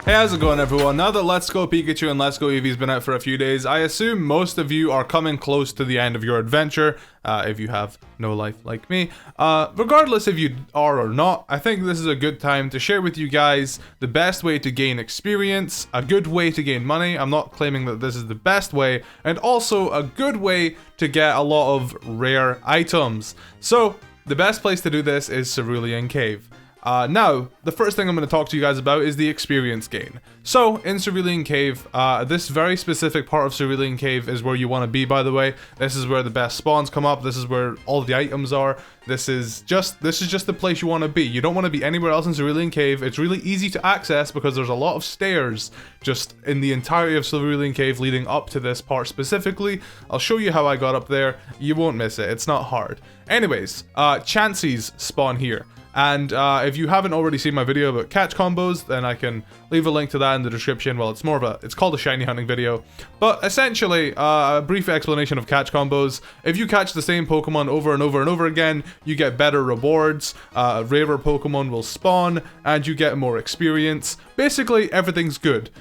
Hey, how's it going everyone? Now that Let's Go Pikachu and Let's Go Eevee's been out for a few days, I assume most of you are coming close to the end of your adventure, if you have no life like me. Regardless if you are or not, I think this is a good time to share with you guys the best way to gain experience, a good way to gain money. I'm not claiming that this is the best way, and also a good way to get a lot of rare items. So, the best place to do this is Cerulean Cave. Now, the first thing I'm going to talk to you guys about is the experience gain. So, in Cerulean Cave, this very specific part of Cerulean Cave is where you want to be, by the way. This is where the best spawns come up, this is where all the items are. This is just the place you want to be. You don't want to be anywhere else in Cerulean Cave. It's really easy to access because there's a lot of stairs just in the entirety of Cerulean Cave leading up to this part specifically. I'll show you how I got up there. You won't miss it. It's not hard. Anyways, Chanseys spawn here. And if you haven't already seen my video about catch combos, then I can leave a link to that in the description. Well, it's called a shiny hunting video. But essentially, a brief explanation of catch combos. If you catch the same Pokemon over and over and over again, you get better rewards, rarer Pokemon will spawn, and you get more experience. Basically, everything's good.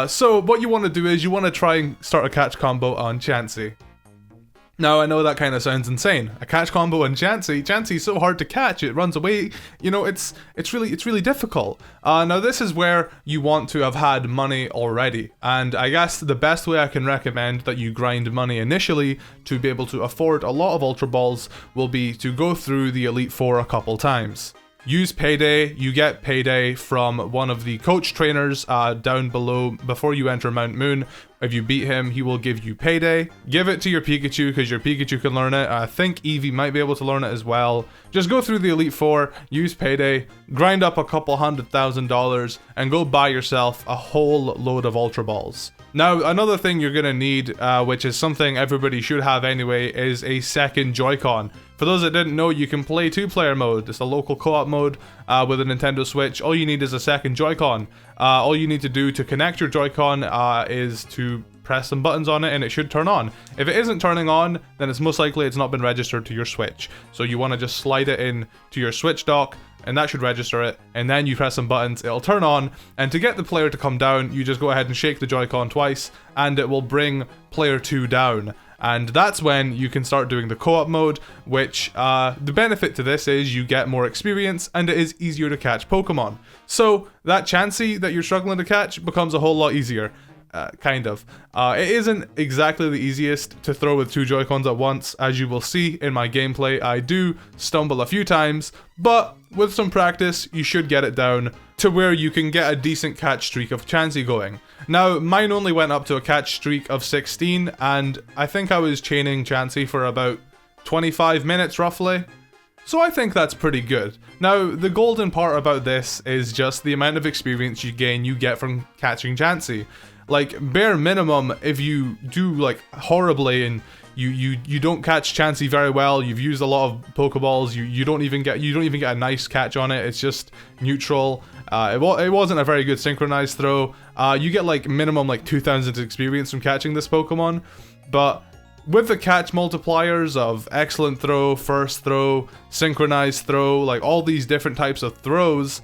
So what you want to do is you want to try and start a catch combo on Chansey. Now, I know that kind of sounds insane. A catch combo on Chansey. Chansey's so hard to catch, it runs away. You know, it's really difficult. Now, this is where you want to have had money already. And I guess the best way I can recommend that you grind money initially to be able to afford a lot of Ultra Balls will be to go through the Elite Four a couple times. Use Payday. You get Payday from one of the coach trainers down below before you enter Mount Moon. If you beat him, he will give you Payday. Give it to your Pikachu because your Pikachu can learn it. I think Eevee might be able to learn it as well. Just go through the Elite Four, use Payday, grind up a couple $100,000 and go buy yourself a whole load of Ultra Balls. Now, another thing you're going to need, which is something everybody should have anyway, is a second Joy-Con. For those that didn't know, you can play two-player mode. It's a local co-op mode with a Nintendo Switch. All you need is a second Joy-Con. All you need to do to connect your Joy-Con is to press some buttons on it and it should turn on. If it isn't turning on, then it's most likely it's not been registered to your Switch. So you want to just slide it in to your Switch dock, and that should register it, and then you press some buttons, it'll turn on, and to get the player to come down, you just go ahead and shake the Joy-Con twice, and it will bring player 2 down. And that's when you can start doing the co-op mode, which the benefit to this is you get more experience and it is easier to catch Pokemon. So that Chansey that you're struggling to catch becomes a whole lot easier. Kind of. It isn't exactly the easiest to throw with two Joy-Cons at once, as you will see in my gameplay. I do stumble a few times, but with some practice, you should get it down to where you can get a decent catch streak of Chansey going. Now, mine only went up to a catch streak of 16, and I think I was chaining Chansey for about 25 minutes roughly. So I think that's pretty good. Now, the golden part about this is just the amount of experience you get from catching Chansey. Like, bare minimum, if you do like horribly and you don't catch Chansey very well, you've used a lot of Pokeballs, you don't even get a nice catch on it, it's just neutral. It wasn't a very good synchronized throw. You get like minimum like 2,000 experience from catching this Pokemon, but with the catch multipliers of excellent throw, first throw, synchronized throw, like all these different types of throws,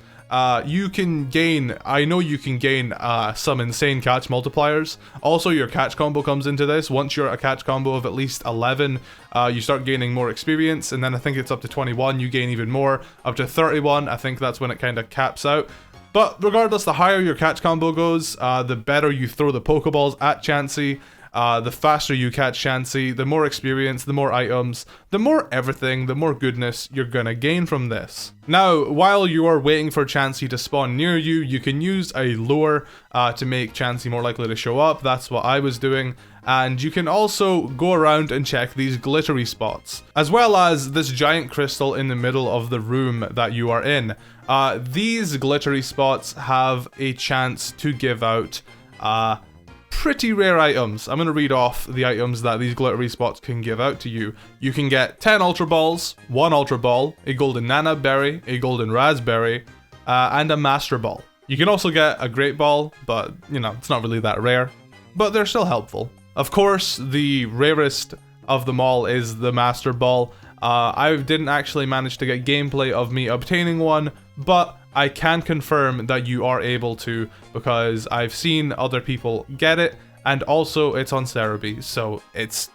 you can gain some insane catch multipliers. Also, your catch combo comes into this. Once you're a catch combo of at least 11, you start gaining more experience, and then I think it's up to 21, you gain even more. Up to 31, I think that's when it kind of caps out. But regardless, the higher your catch combo goes, the better you throw the Pokeballs at Chansey. The faster you catch Chansey, the more experience, the more items, the more everything, the more goodness you're gonna gain from this. Now, while you are waiting for Chansey to spawn near you, you can use a lure to make Chansey more likely to show up. That's what I was doing. And you can also go around and check these glittery spots, as well as this giant crystal in the middle of the room that you are in. These glittery spots have a chance to give out pretty rare items. I'm going to read off the items that these glittery spots can give out to you. You can get 10 Ultra Balls, 1 Ultra Ball, a Golden Nana Berry, a Golden Raspberry, and a Master Ball. You can also get a Great Ball, but, you know, it's not really that rare. But they're still helpful. Of course, the rarest of them all is the Master Ball. I didn't actually manage to get gameplay of me obtaining one, but I can confirm that you are able to, because I've seen other people get it, and also it's on Cerebi, so it's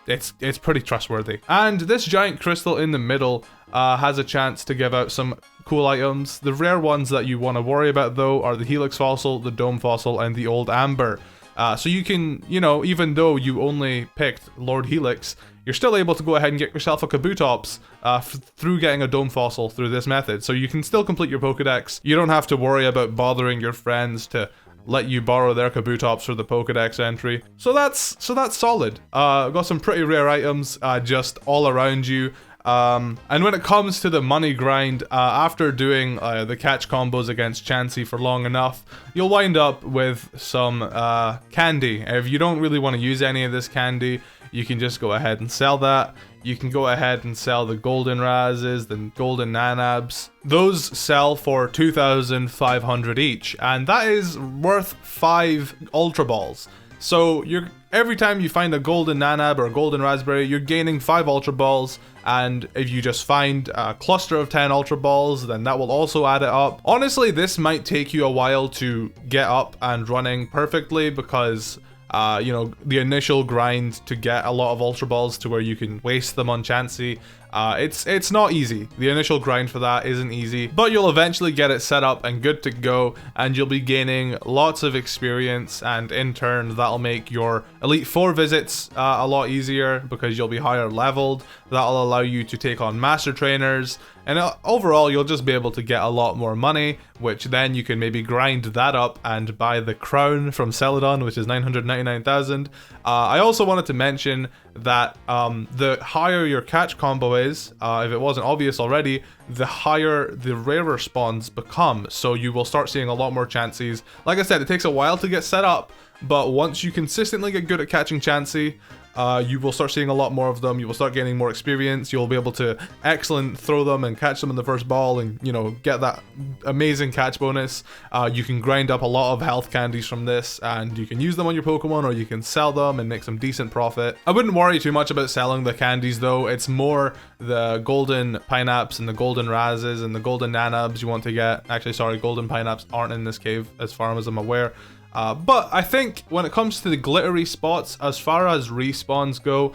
pretty trustworthy. And this giant crystal in the middle has a chance to give out some cool items. The rare ones that you want to worry about though are the Helix Fossil, the Dome Fossil, and the Old Amber. So you can, you know, even though you only picked Lord Helix, you're still able to go ahead and get yourself a Kabutops through getting a Dome Fossil through this method. So you can still complete your Pokedex. You don't have to worry about bothering your friends to let you borrow their Kabutops for the Pokedex entry. So that's solid. Got some pretty rare items just all around you. And when it comes to the money grind, after doing the catch combos against Chansey for long enough, you'll wind up with some candy. If you don't really want to use any of this candy, you can just go ahead and sell that. You can go ahead and sell the golden Razes, the golden Nanabs. Those sell for 2,500 each, and that is worth 5 Ultra Balls. So every time you find a golden Nanab or a golden Raspberry, you're gaining 5 Ultra Balls, and if you just find a cluster of 10 Ultra Balls, then that will also add it up. Honestly, this might take you a while to get up and running perfectly, because you know, the initial grind to get a lot of Ultra Balls to where you can waste them on Chansey, it's not easy. The initial grind for that isn't easy, but you'll eventually get it set up and good to go, and you'll be gaining lots of experience, and in turn that'll make your Elite Four visits a lot easier, because you'll be higher leveled. That'll allow you to take on Master Trainers, and overall you'll just be able to get a lot more money, which then you can maybe grind that up and buy the crown from Celadon, which is 999,000. I also wanted to mention that the higher your catch combo is, if it wasn't obvious already, the higher the rarer spawns become. So you will start seeing a lot more Chanseys. Like I said, it takes a while to get set up, but once you consistently get good at catching Chansey, you will start seeing a lot more of them. You will start gaining more experience. You'll be able to excellent throw them and catch them in the first ball, and you know, get that amazing catch bonus. You can grind up a lot of health candies from this, and you can use them on your Pokemon, or you can sell them and make some decent profit. I wouldn't worry too much about selling the candies though. It's more the golden Pineaps and the golden Razes and the golden Nanabs you want to get. Actually, sorry, golden Pineaps aren't in this cave as far as I'm aware. But I think when it comes to the glittery spots, as far as respawns go,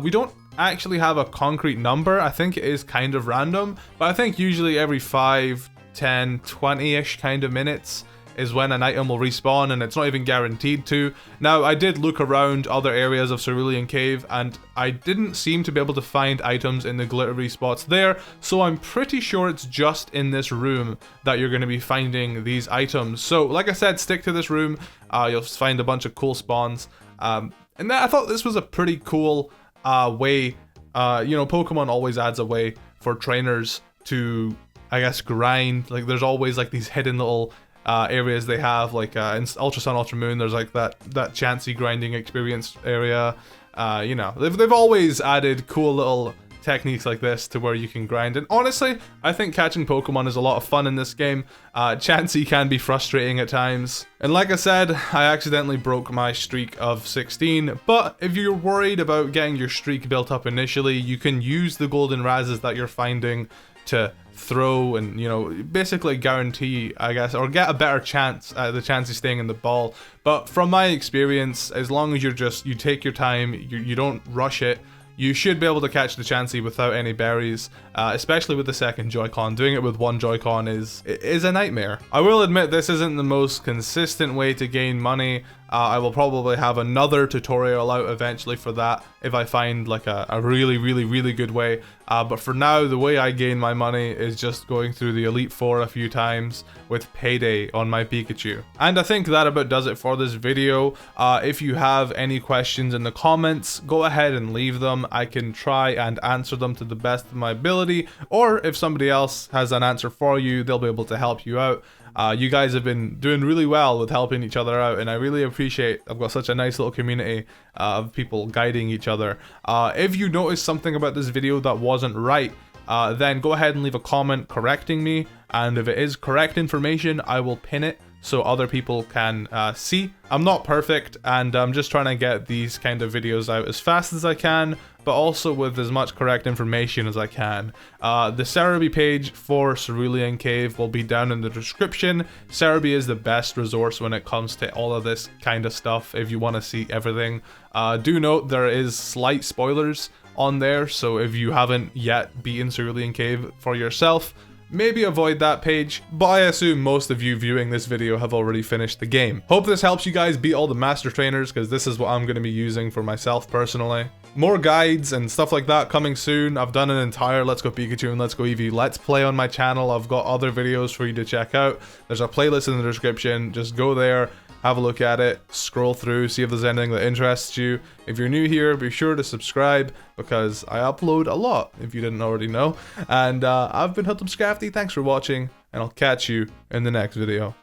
we don't actually have a concrete number. I think it is kind of random, but I think usually every 5, 10, 20-ish kind of minutes is when an item will respawn, and it's not even guaranteed to. Now, I did look around other areas of Cerulean Cave, and I didn't seem to be able to find items in the glittery spots there, so I'm pretty sure it's just in this room that you're going to be finding these items. So, like I said, stick to this room. You'll find a bunch of cool spawns. And I thought this was a pretty cool way. You know, Pokemon always adds a way for trainers to, I guess, grind. Like, there's always like these hidden little areas they have, like in Ultra Sun, Ultra Moon, there's like that Chansey grinding experience area. You know, they've always added cool little techniques like this to where you can grind, and honestly, I think catching Pokemon is a lot of fun in this game. Chansey can be frustrating at times, and like I said, I accidentally broke my streak of 16, but if you're worried about getting your streak built up initially, you can use the golden Razes that you're finding to throw and, you know, basically guarantee, I guess, or get a better chance at the Chansey staying in the ball. But from my experience, as long as you take your time, you don't rush it, you should be able to catch the Chansey without any berries, especially with the second Joy-Con. Doing it with one Joy-Con is a nightmare. I will admit this isn't the most consistent way to gain money. I will probably have another tutorial out eventually for that if I find like a really good way. But for now, the way I gain my money is just going through the Elite Four a few times with Payday on my Pikachu. And I think that about does it for this video. If you have any questions in the comments, go ahead and leave them. I can try and answer them to the best of my ability, or if somebody else has an answer for you, they'll be able to help you out. You guys have been doing really well with helping each other out, and I really appreciate. I've got such a nice little community of people guiding each other. If you notice something about this video that wasn't right, then go ahead and leave a comment correcting me, and if it is correct information, I will pin it so other people can see. I'm not perfect, and I'm just trying to get these kind of videos out as fast as I can, but also with as much correct information as I can. The Cerebi page for Cerulean Cave will be down in the description. Cerebi is the best resource when it comes to all of this kind of stuff if you want to see everything. Do note there is slight spoilers on there, so if you haven't yet beaten Cerulean Cave for yourself, maybe avoid that page, but I assume most of you viewing this video have already finished the game. Hope this helps you guys beat all the master trainers, because this is what I'm going to be using for myself personally. More guides and stuff like that coming soon. I've done an entire Let's Go Pikachu and Let's Go Eevee Let's Play on my channel. I've got other videos for you to check out. There's a playlist in the description. Just go there, have a look at it, scroll through, see if there's anything that interests you. If you're new here, be sure to subscribe, because I upload a lot, if you didn't already know. And I've been Scrafty, thanks for watching, and I'll catch you in the next video.